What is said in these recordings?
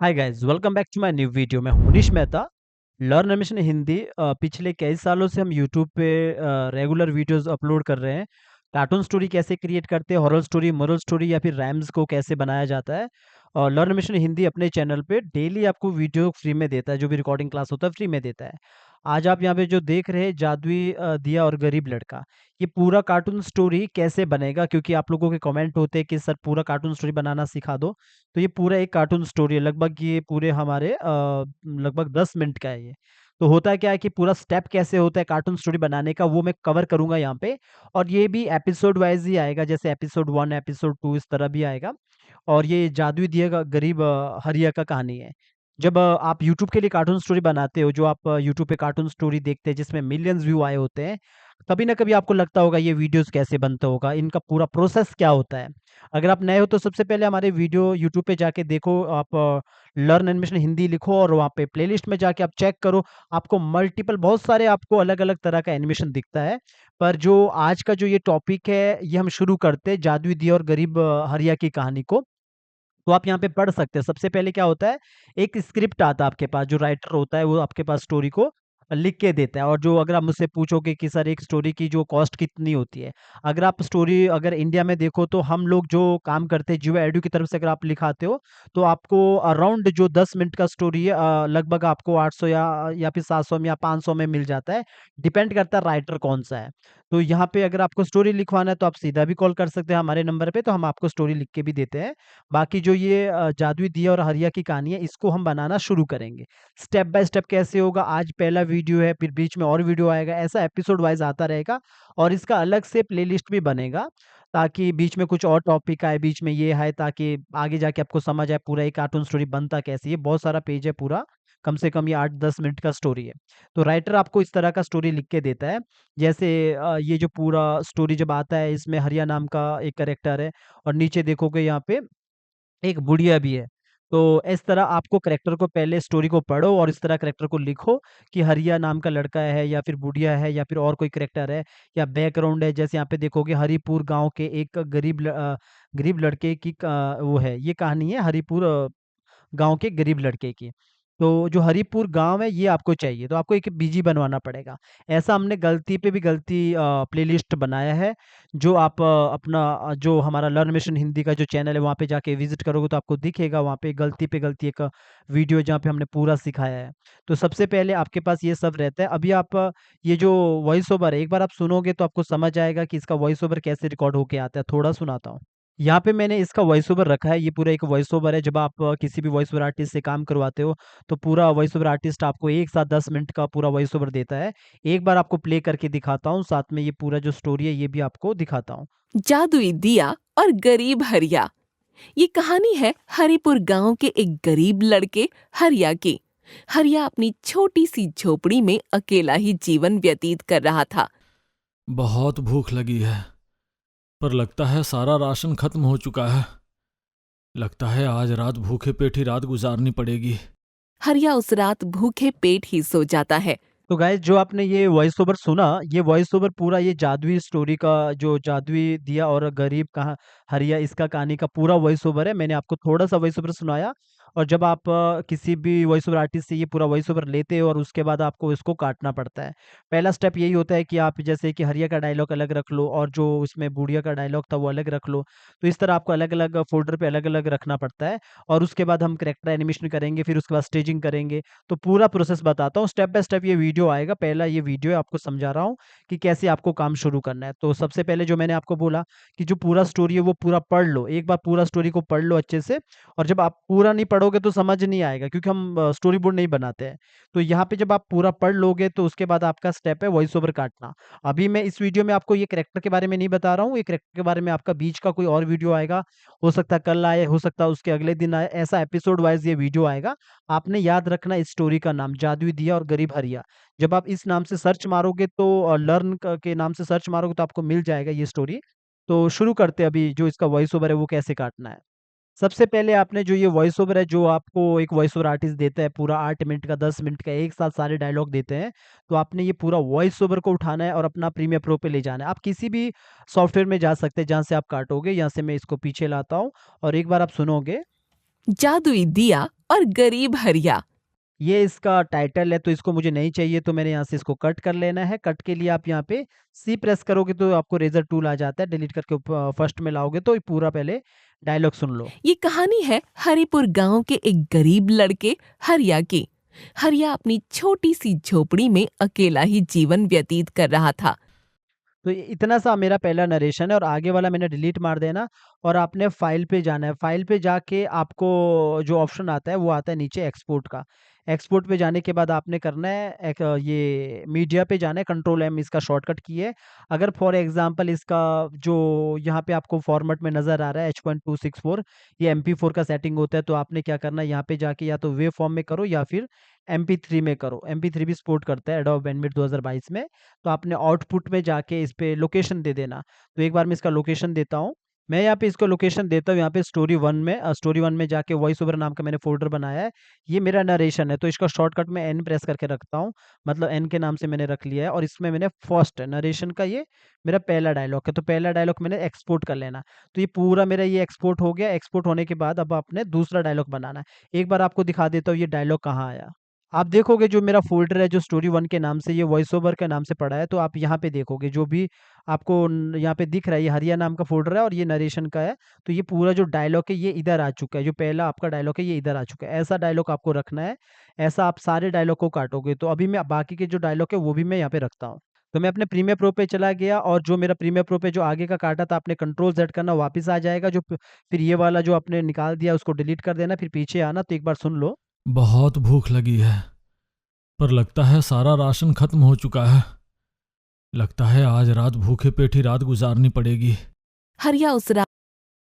Hi guys, welcome back to my new video. मैं हूं Manish Mehta. Learn animation Hindi पिछले कई सालों से हम यूट्यूब पे रेगुलर वीडियोस अपलोड कर रहे हैं। कार्टून स्टोरी कैसे क्रिएट करते हैं, हॉरर स्टोरी, मोरल स्टोरी या फिर रैम्स को कैसे बनाया जाता है। और लर्न एनिमेशन हिंदी अपने चैनल पे डेली आपको वीडियो फ्री में देता है, जो भी रिकॉर्डिंग क्लास होता है फ्री में देता है। आज आप यहाँ पे जो देख रहे हैं जादुई दिया और गरीब लड़का, ये पूरा कार्टून स्टोरी कैसे बनेगा, क्योंकि आप लोगों के कमेंट होते हैं कि सर पूरा कार्टून स्टोरी बनाना सिखा दो। तो ये पूरा एक कार्टून स्टोरी है, लगभग ये पूरे हमारे लगभग 10 मिनट का है ये। तो होता क्या है कि पूरा स्टेप कैसे होता है कार्टून स्टोरी बनाने का, वो मैं कवर करूँगा यहाँ पे। और ये भी एपिसोड वाइज़ ही आएगा, जैसे एपिसोड 1, एपिसोड 2 इस तरह भी आएगा। और ये जादुई दिया ग गरीब हरिया का कहानी है। जब आप यूट्यूब के लिए कार्टून स्टोरी बनाते हो, जो आप यूट्यूब पे कार्टून स्टोरी देखते हैं जिसमें मिलियंस व्यू आए होते हैं, कभी ना कभी आपको लगता होगा ये वीडियोज़ कैसे बनता होगा, इनका पूरा प्रोसेस क्या होता है। अगर आप नए हो तो सबसे पहले हमारे वीडियो यूट्यूब पे जाके देखो, आप लर्न एनिमेशन हिंदी लिखो और वहाँ पे प्लेलिस्ट में जाके आप चेक करो। आपको मल्टीपल बहुत सारे आपको अलग-अलग तरह का एनिमेशन दिखता है। पर जो आज का जो ये टॉपिक है, ये हम शुरू करते हैं जादुई दिया और गरीब हरिया की कहानी को। तो आप यहाँ पे पढ़ सकते हैं। सबसे पहले क्या होता है, एक स्क्रिप्ट आता है आपके पास, जो राइटर होता है वो आपके पास स्टोरी को लिख के देता है। और जो अगर आप मुझसे पूछोगे कि सर एक स्टोरी की जो कॉस्ट कितनी होती है, अगर आप स्टोरी अगर इंडिया में देखो तो हम लोग जो काम करते हैं जियो एडू की तरफ से अगर आप लिखाते हो, तो आपको अराउंड जो 10 मिनट का स्टोरी है, लगभग आपको 800 या फिर 700 में या 500 में मिल जाता है। डिपेंड करता है राइटर कौन सा है। तो यहाँ पे अगर आपको स्टोरी लिखवाना है तो आप सीधा भी कॉल कर सकते हैं हमारे नंबर पे, तो हम आपको स्टोरी लिख के भी देते हैं। बाकी जो ये जादुई दिया और हरिया की कहानी है, इसको हम बनाना शुरू करेंगे। स्टेप बाय स्टेप कैसे होगा, आज पहला वीडियो है, फिर बीच में और वीडियो आएगा, ऐसा एपिसोड वाइज़ आता रहेगा। और इसका अलग से प्लेलिस्ट भी बनेगा, ताकि बीच में कुछ और टॉपिक आए, बीच में ये आए, ताकि आगे जाके आपको समझ आए पूरा ये कार्टून स्टोरी बनता कैसे है। ये बहुत सारा पेज है पूरा, कम से कम ये 8-10 मिनट का स्टोरी है। तो राइटर आपको इस तरह का स्टोरी लिख के देता है। जैसे ये जो पूरा स्टोरी जब आता है, इसमें हरिया नाम का एक कैरेक्टर है और नीचे देखोगे यहाँ पे एक बुढ़िया भी है। तो इस तरह आपको करैक्टर को पहले स्टोरी को पढ़ो और इस तरह करैक्टर को लिखो कि हरिया नाम का लड़का है या फिर बुढ़िया है या फिर और कोई करैक्टर है या बैकग्राउंड है। जैसे यहाँ पे देखोगे हरिपुर गाँव के एक गरीब लड़के की वो है, ये कहानी है हरिपुर गाँव के गरीब लड़के की। तो जो हरिपुर गाँव है ये आपको चाहिए, तो आपको एक बीजी बनवाना पड़ेगा। ऐसा हमने गलती पे भी गलती प्लेलिस्ट बनाया है, जो आप जो हमारा लर्न मिशन हिंदी का जो चैनल है वहाँ पे जाके विज़िट करोगे तो आपको दिखेगा वहाँ पे गलती एक वीडियो जहाँ पे हमने पूरा सिखाया है। तो सबसे पहले आपके पास ये सब रहता है। अभी आप ये जो वॉइस ओवर है, एक बार आप सुनोगे तो आपको समझ आएगा कि इसका वॉइस ओवर कैसे रिकॉर्ड होके आता है। थोड़ा सुनाता हूँ। यहाँ पे मैंने इसका वॉइस ओवर रखा है, ये पूरा एक वॉइस ओवर है। जब आप किसी भी वॉइस ओवर आर्टिस्ट से काम करवाते हो, तो पूरा वॉइस ओवर आर्टिस्ट आपको एक साथ 10 मिनट का पूरा वॉइस ओवर देता है। एक बार आपको प्ले करके दिखाता हूँ, साथ में ये पूरा जो स्टोरी है, ये भी आपको दिखाता हूँ। जादुई दिया और गरीब हरिया। ये कहानी है हरिपुर गांव के एक गरीब लड़के हरिया की। हरिया अपनी छोटी सी झोपड़ी में अकेला ही जीवन व्यतीत कर रहा था। बहुत भूख लगी है, पर लगता है सारा राशन खत्म हो चुका है। लगता है आज रात भूखे पेट ही रात गुजारनी पड़ेगी। हरिया उस रात भूखे पेट ही सो जाता है। तो गाइस, जो आपने ये वॉइस ओवर सुना, ये वॉइस ओवर पूरा ये जादुई स्टोरी का, जो जादुई दिया और गरीब कहाँ हरिया, इसका कहानी का पूरा वॉइस ओवर है। मैंने आपको थोड़ा-सा वॉइस ओवर सुनाया। और जब आप किसी भी वॉइस ओवर आर्टिस्ट से ये पूरा वॉइस ओवर लेते हो और उसके बाद आपको इसको काटना पड़ता है। पहला स्टेप यही होता है कि आप जैसे कि हरिया का डायलॉग अलग रख लो और जो उसमें बुढ़िया का डायलॉग था वो अलग रख लो। तो इस तरह आपको अलग-अलग फ़ोल्डर पे अलग-अलग रखना पड़ता है। और उसके बाद हम कैरेक्टर एनिमेशन करेंगे, फिर उसके बाद स्टेजिंग करेंगे। तो पूरा प्रोसेस बताता हूँ, स्टेप बाय स्टेप ये वीडियो आएगा। पहला ये वीडियो है, आपको समझा रहा हूँ कि कैसे आपको काम शुरू करना है। तो सबसे पहले जो मैंने आपको बोला कि जो पूरा स्टोरी है वो पूरा पढ़ लो। एक बार पूरा स्टोरी को पढ़ लो अच्छे से। और जब आप पूरा नहीं पढ़ोगे तो समझ नहीं आएगा, क्योंकि हम स्टोरी बोर्ड नहीं बनाते हैं। तो यहाँ पे जब आप पूरा पढ़ लोगे तो उसके बाद आपका स्टेप है वॉइस ओवर काटना। अभी मैं इस वीडियो में आपको ये कैरेक्टर के बारे में नहीं बता रहा हूँ, ये कैरेक्टर के बारे में आपका बीच का कोई और वीडियो आएगा। हो सकता है कल आए, हो सकता है उसके अगले दिन आए, ऐसा एपिसोड वाइज़ ये वीडियो आएगा। आपने याद रखना इस स्टोरी का नाम जादुई दिया और गरीब हरिया। जब आप इस नाम से सर्च मारोगे तो लर्न के नाम से सर्च मारोगे तो आपको मिल जाएगा ये स्टोरी। तो शुरू करते हैं अभी, जो इसका वॉइस ओवर है वो कैसे काटना है। सबसे पहले आपने जो ये वॉइस ओवर है, जो आपको एक वॉइस ओवर आर्टिस्ट देता है पूरा 8 मिनट का, 10 मिनट का, एक साथ सारे डायलॉग देते हैं। तो आपने ये पूरा वॉइस ओवर को उठाना है और अपना प्रीमियर प्रो पे ले जाना है। आप किसी भी सॉफ्टवेयर में जा सकते हैं जहाँ से आप काटोगे। यहाँ से मैं इसको पीछे लाता हूँ और एक बार आप सुनोगे। जादुई दिया और गरीब हरिया। ये इसका टाइटल है, तो इसको मुझे नहीं चाहिए, तो मैंने यहाँ से इसको कट कर लेना है। कट के लिए आप यहाँ पे सी प्रेस करोगे तो आपको रेजर टूल आ जाता है, डिलीट करके फर्स्ट में लाओगे तो ये पूरा पहले डायलॉग सुन लो। ये कहानी है हरिपुर गांव के एक गरीब लड़के हरिया की। हरिया अपनी छोटी सी झोपड़ी में अकेला ही जीवन व्यतीत कर रहा था। तो इतना सा मेरा पहला नरेशन है, और आगे वाला मैंने डिलीट मार देना, और आपने फाइल पे जाना है। फाइल पे जाके आपको जो ऑप्शन आता है वो आता है नीचे एक्सपोर्ट का। एक्सपोर्ट पे जाने के बाद आपने करना है ये मीडिया पे जाना है, कंट्रोल एम इसका शॉर्टकट की है। अगर फॉर एग्जांपल इसका जो यहाँ पे आपको फॉर्मेट में नज़र आ रहा है H.264, ये MP4 का सेटिंग होता है, तो आपने क्या करना है यहाँ पे जाके या तो वेव फॉर्म में करो या फिर MP3 में करो। MP3 भी सपोर्ट करता है एडोब बैंडविड्थ 2022 में। तो आपने आउटपुट में जाके इस पे लोकेशन दे देना। तो एक बार मैं इसका लोकेशन देता हूँ। मैं यहाँ पे इसको लोकेशन देता हूँ यहाँ पे स्टोरी 1 में जाके वॉइस ओवर नाम का मैंने फ़ोल्डर बनाया है। ये मेरा नरेशन है, तो इसका शॉर्टकट मैं एन प्रेस करके रखता हूँ। मतलब एन के नाम से मैंने रख लिया है, और इसमें मैंने फर्स्ट नरेशन का ये मेरा पहला डायलॉग है, तो पहला डायलॉग मैंने एक्सपोर्ट कर लेना। तो ये पूरा मेरा ये एक्सपोर्ट हो गया। एक्सपोर्ट होने के बाद अब आपने दूसरा डायलॉग बनाना है। एक बार आपको दिखा देता हूँ ये डायलॉग कहाँ आया। आप देखोगे जो मेरा फ़ोल्डर है जो स्टोरी 1 के नाम से, ये वॉइस ओवर के नाम से पड़ा है, तो आप यहाँ पे देखोगे जो भी आपको यहाँ पे दिख रहा है, ये हरिया नाम का फ़ोल्डर है और ये नरेशन का है। तो ये पूरा जो डायलॉग है ये इधर आ चुका है, जो पहला आपका डायलॉग है ये इधर आ चुका है। ऐसा डायलॉग आपको रखना है, ऐसा आप सारे डायलॉग को काटोगे। तो अभी मैं बाकी के जो डायलॉग है वो भी मैं यहाँ पे रखता हूँ। तो मैं अपने प्रीमियर प्रो पे चला गया, और जो मेरा प्रीमियर प्रो पे जो आगे का काटा था आपने कंट्रोल ज़ेड करना, वापस आ जाएगा। फिर ये वाला जो आपने निकाल दिया उसको डिलीट कर देना, फिर पीछे आना। तो एक बार सुन लो। बहुत भूख लगी है, पर लगता है सारा राशन खत्म हो चुका है। लगता है आज रात भूखे पेट ही रात गुजारनी पड़ेगी। हरिया उस रात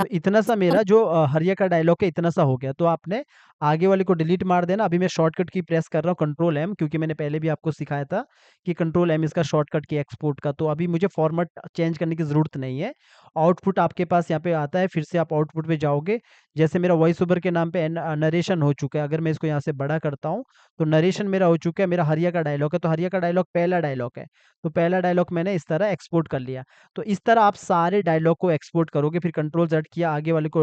तो इतना सा मेरा जो हरिया का डायलॉग है इतना सा हो गया। तो आपने आगे वाले को डिलीट मार देना। अभी मैं शॉर्टकट की प्रेस कर रहा हूँ कंट्रोल एम, क्योंकि मैंने पहले भी आपको सिखाया था कि कंट्रोल एम इसका शॉर्टकट की एक्सपोर्ट का। तो अभी मुझे फॉर्मेट चेंज करने की ज़रूरत नहीं है। आउटपुट आपके पास यहाँ पे आता है, फिर से आप आउटपुट पे जाओगे। जैसे मेरा वॉइस ओवर के नाम पे नरेशन हो चुका है, अगर मैं इसको यहाँ से बड़ा करता हूँ तो नरेशन मेरा हो चुका है। मेरा हरिया का डायलॉग है, तो हरिया का डायलॉग पहला डायलॉग है, तो पहला डायलॉग मैंने इस तरह एक्सपोर्ट कर लिया। तो इस तरह आप सारे डायलॉग को एक्सपोर्ट करोगे, फिर कंट्रोल ज़ेड किया, आगे वाले को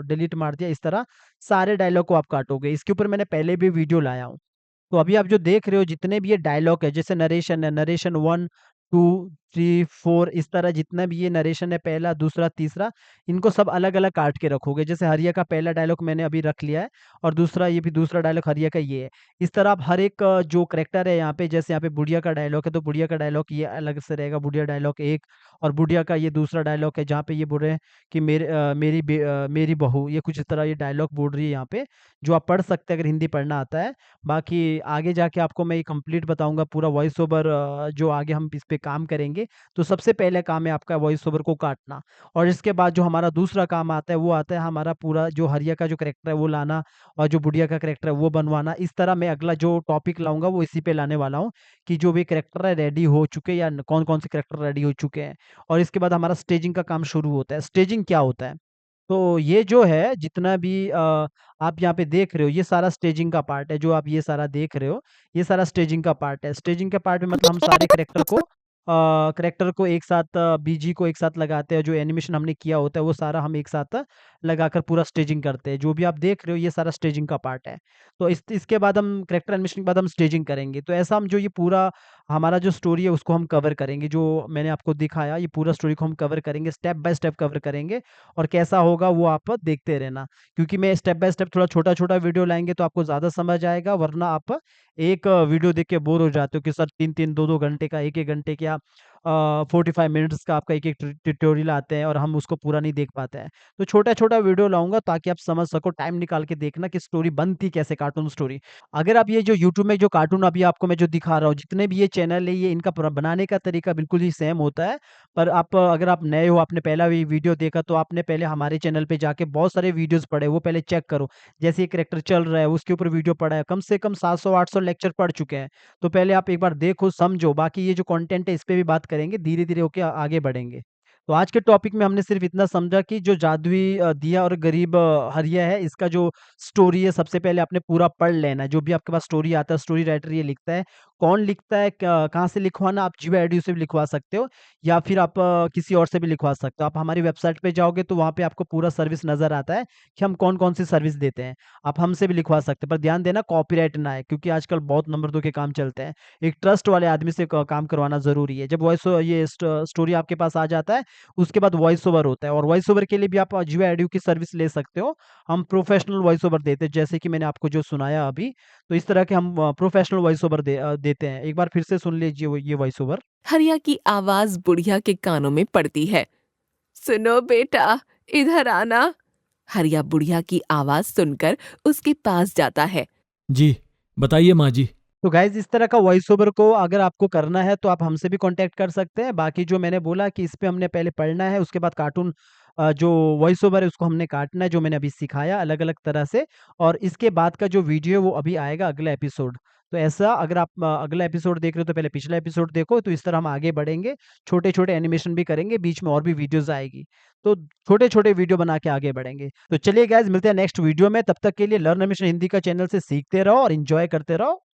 डिलीट मार दिया। इस तरह सारे डायलॉग को आप काटोगे। इसके ऊपर मैंने पहले भी वीडियो लाया हूँ। तो अभी आप जो देख रहे हो जितने भी ये डायलॉग है, जैसे नरेशन है, नरेशन 1, 2, 3, 4, इस तरह जितना भी ये नरेशन है, पहला, दूसरा, तीसरा, इनको सब अलग-अलग काट के रखोगे। जैसे हरिया का पहला डायलॉग मैंने अभी रख लिया है, और दूसरा ये भी दूसरा डायलॉग हरिया का ये है। इस तरह आप हर एक जो करैक्टर है यहाँ पे, जैसे यहाँ पे बुढ़िया का डायलॉग है, तो बुढ़िया का डायलॉग ये अलग से रहेगा, बुढ़िया डायलॉग 1, और बुढ़िया का ये दूसरा डायलॉग है जहाँ पे ये बोल रहे हैं कि मेरी बहू, ये कुछ इस तरह ये डायलॉग बोल रही है यहाँ पे, जो आप पढ़ सकते हैं अगर हिंदी पढ़ना आता है। बाकी आगे जाके आपको मैं ये कंप्लीट बताऊँगा पूरा वॉइस ओवर, जो आगे हम इस पे काम करेंगे। तो सबसे पहले काम है आपका वॉइस ओवर को काटना, और इसके बाद जो हमारा दूसरा काम आता है वो आता है हमारा पूरा जो हरिया का जो कैरेक्टर है वो लाना, और जो बुढ़िया का कैरेक्टर है वो बनवाना। इस तरह मैं अगला जो टॉपिक लाऊँगा वो इसी पे लाने वाला हूँ, कि जो भी कैरेक्टर है रेडी हो चुके हैं, या कौन-कौन से कैरेक्टर रेडी हो चुके हैं। और इसके बाद हमारा स्टेजिंग का काम शुरू होता है। स्टेजिंग क्या होता है? तो ये जो है जितना भी आप यहाँ पे देख रहे हो ये सारा स्टेजिंग का पार्ट है। जो आप ये सारा देख रहे हो ये सारा स्टेजिंग का पार्ट है। स्टेजिंग के पार्ट में मतलब हम सारे कैरेक्टर को एक साथ बीजी को एक साथ लगाते हैं। जो एनिमेशन हमने किया होता है वो सारा हम एक साथ लगाकर पूरा स्टेजिंग करते हैं। जो भी आप देख रहे हो ये सारा स्टेजिंग का पार्ट है। तो इसके बाद हम कैरेक्टर एनिमेशन के बाद हम स्टेजिंग करेंगे। तो ऐसा हम जो ये पूरा हमारा जो स्टोरी है उसको हम कवर करेंगे। जो मैंने आपको दिखाया ये पूरा स्टोरी को हम कवर करेंगे, स्टेप बाय स्टेप कवर करेंगे, और कैसा होगा वो आप देखते रहना। क्योंकि मैं स्टेप बाय स्टेप थोड़ा छोटा-छोटा वीडियो लाएँगे तो आपको ज़्यादा समझ आएगा, वरना आप एक वीडियो देख के बोर हो जाते हो कि सर 3-3, 2-2 घंटे का, 1-1 घंटे का 45 मिनट्स का आपका एक-एक ट्यूटोरियल आते हैं और हम उसको पूरा नहीं देख पाते हैं। तो छोटा-छोटा वीडियो लाऊँगा ताकि आप समझ सको, टाइम निकाल के देखना कि स्टोरी बनती कैसे, कार्टून स्टोरी। अगर आप ये जो यूट्यूब में जो कार्टून अभी आपको मैं जो दिखा रहा हूँ, जितने भी ये चैनल है ये इनका बनाने का तरीका बिल्कुल ही सेम होता है। पर आप अगर आप नए हो, आपने पहला वीडियो देखा, तो आपने पहले हमारे चैनल पे जाके बहुत सारे वीडियोज़ पढ़े, वो पहले चेक करो। जैसे ये कैरेक्टर चल रहा है, उसके ऊपर वीडियो पढ़ा है, कम से कम 700-800 लेक्चर पढ़ चुके हैं। तो पहले आप एक बार देखो, समझो, बाकी ये जो कंटेंट है इस पे भी बात करेंगे, धीरे-धीरे होके आगे बढ़ेंगे। तो आज के टॉपिक में हमने सिर्फ इतना समझा कि जो जादुई दिया और गरीब हरिया है, इसका जो स्टोरी है सबसे पहले आपने पूरा पढ़ लेना है। जो भी आपके पास स्टोरी आता है, स्टोरी राइटर ये लिखता है, कौन लिखता है, कहाँ से लिखवाना, आप जियो ऑडियो से भी लिखवा सकते हो या फिर आप किसी और से भी लिखवा सकते हो। आप हमारी वेबसाइट पे जाओगे तो वहाँ पे आपको पूरा सर्विस नज़र आता है कि हम कौन-कौन सी सर्विस देते हैं। आप हमसे भी लिखवा सकते हैं, पर ध्यान देना कॉपीराइट ना आए, क्योंकि आजकल बहुत नंबर 2 के काम चलते हैं। एक ट्रस्ट वाले आदमी से क काम करवाना ज़रूरी है। जब ये स्टोरी आपके पास आ जाता है, उसके बाद वॉइस ओवर होता है, और वॉइस ओवर के लिए भी आप जियो ऑडियो की सर्विस ले सकते हो। हम प्रोफेशनल वॉइस ओवर देते हैं, जैसे कि मैंने आपको जो सुनाया अभी, तो इस तरह के हम प्रोफेशनल वॉइस ओवर देते हैं। एक बार फिर से सुन लीजिए ये वॉइस ओवर। हरिया की आवाज बुढ़िया के कानों में पड़ती है। सुनो बेटा, इधर आना। हरिया बुढ़िया की आवाज सुनकर उसके पास जाता है। जी, बताइए माँ जी। तो गाइज़, इस तरह का वॉइस ओवर को अगर आपको करना है तो आप हमसे भी कॉन्टैक्ट कर सकते हैं। बाकी जो मैंने बोला कि इस पे हमने पहले पढ़ना है, उसके बाद कार्टून जो वॉइस ओवर है उसको हमने काटना है, जो मैंने अभी सिखाया अलग-अलग तरह से, और इसके बाद का जो वीडियो है वो अभी आएगा अगला एपिसोड। तो ऐसा अगर आप अगला एपिसोड देख रहे हो तो पहले पिछला एपिसोड देखो, तो इस तरह हम आगे बढ़ेंगे। छोटे-छोटे एनिमेशन भी करेंगे, बीच में और भी वीडियोज़ आएगी। तो छोटे-छोटे वीडियो बना के आगे बढ़ेंगे। तो चलिए गाइज़, मिलते हैं नेक्स्ट वीडियो में, तब तक के लिए लर्न एनिमेशन हिंदी का चैनल से सीखते रहो और एन्जॉय करते रहो।